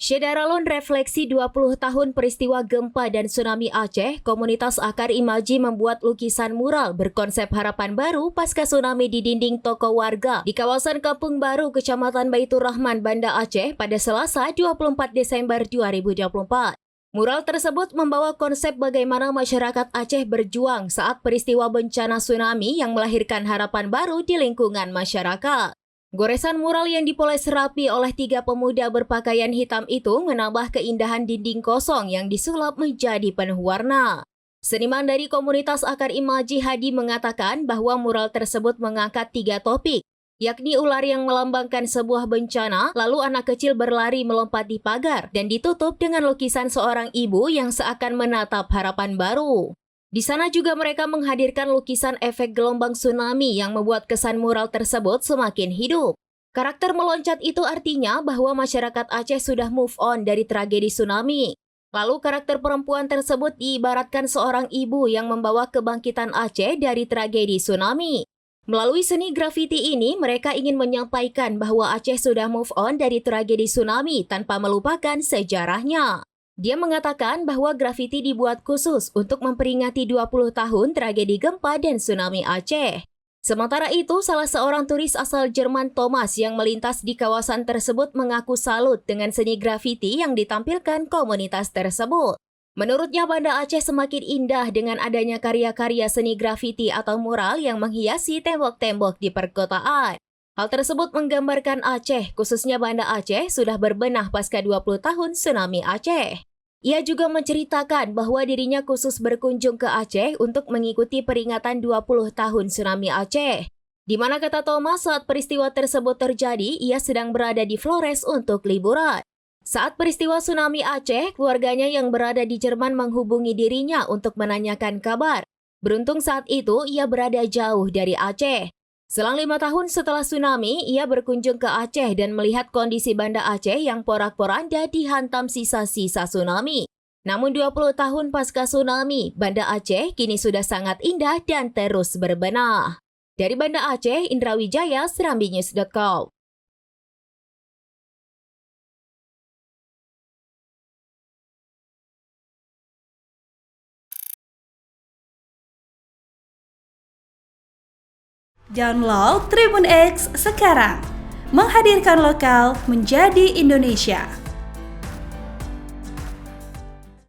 Syedaralun refleksi 20 tahun peristiwa gempa dan tsunami Aceh, komunitas Akar Imaji membuat lukisan mural berkonsep harapan baru pasca tsunami di dinding toko warga di kawasan Kampung Baru, Kecamatan Baitur Rahman, Banda Aceh pada Selasa 24 Desember 2024. Mural tersebut membawa konsep bagaimana masyarakat Aceh berjuang saat peristiwa bencana tsunami yang melahirkan harapan baru di lingkungan masyarakat. Goresan mural yang dipoles rapi oleh 3 pemuda berpakaian hitam itu menambah keindahan dinding kosong yang disulap menjadi penuh warna. Seniman dari komunitas Akar Imaji Hadi mengatakan bahwa mural tersebut mengangkat 3 topik, yakni ular yang melambangkan sebuah bencana, lalu anak kecil berlari melompat di pagar, dan ditutup dengan lukisan seorang ibu yang seakan menatap harapan baru. Di sana juga mereka menghadirkan lukisan efek gelombang tsunami yang membuat kesan mural tersebut semakin hidup. Karakter meloncat itu artinya bahwa masyarakat Aceh sudah move on dari tragedi tsunami. Lalu karakter perempuan tersebut diibaratkan seorang ibu yang membawa kebangkitan Aceh dari tragedi tsunami. Melalui seni grafiti ini, mereka ingin menyampaikan bahwa Aceh sudah move on dari tragedi tsunami tanpa melupakan sejarahnya. Dia mengatakan bahwa grafiti dibuat khusus untuk memperingati 20 tahun tragedi gempa dan tsunami Aceh. Sementara itu, salah seorang turis asal Jerman, Thomas, yang melintas di kawasan tersebut mengaku salut dengan seni grafiti yang ditampilkan komunitas tersebut. Menurutnya, Banda Aceh semakin indah dengan adanya karya-karya seni grafiti atau mural yang menghiasi tembok-tembok di perkotaan. Hal tersebut menggambarkan Aceh, khususnya Banda Aceh, sudah berbenah pasca 20 tahun tsunami Aceh. Ia juga menceritakan bahwa dirinya khusus berkunjung ke Aceh untuk mengikuti peringatan 20 tahun tsunami Aceh. Di mana kata Thomas, saat peristiwa tersebut terjadi, ia sedang berada di Flores untuk liburan. Saat peristiwa tsunami Aceh, keluarganya yang berada di Jerman menghubungi dirinya untuk menanyakan kabar. Beruntung saat itu ia berada jauh dari Aceh. Selang 5 tahun setelah tsunami, ia berkunjung ke Aceh dan melihat kondisi Banda Aceh yang porak-poranda dihantam sisa-sisa tsunami. Namun 20 tahun pasca tsunami, Banda Aceh kini sudah sangat indah dan terus berbenah. Dari Banda Aceh, Indra Wijaya, serambinews.com. Download Tribun X sekarang, menghadirkan lokal menjadi Indonesia.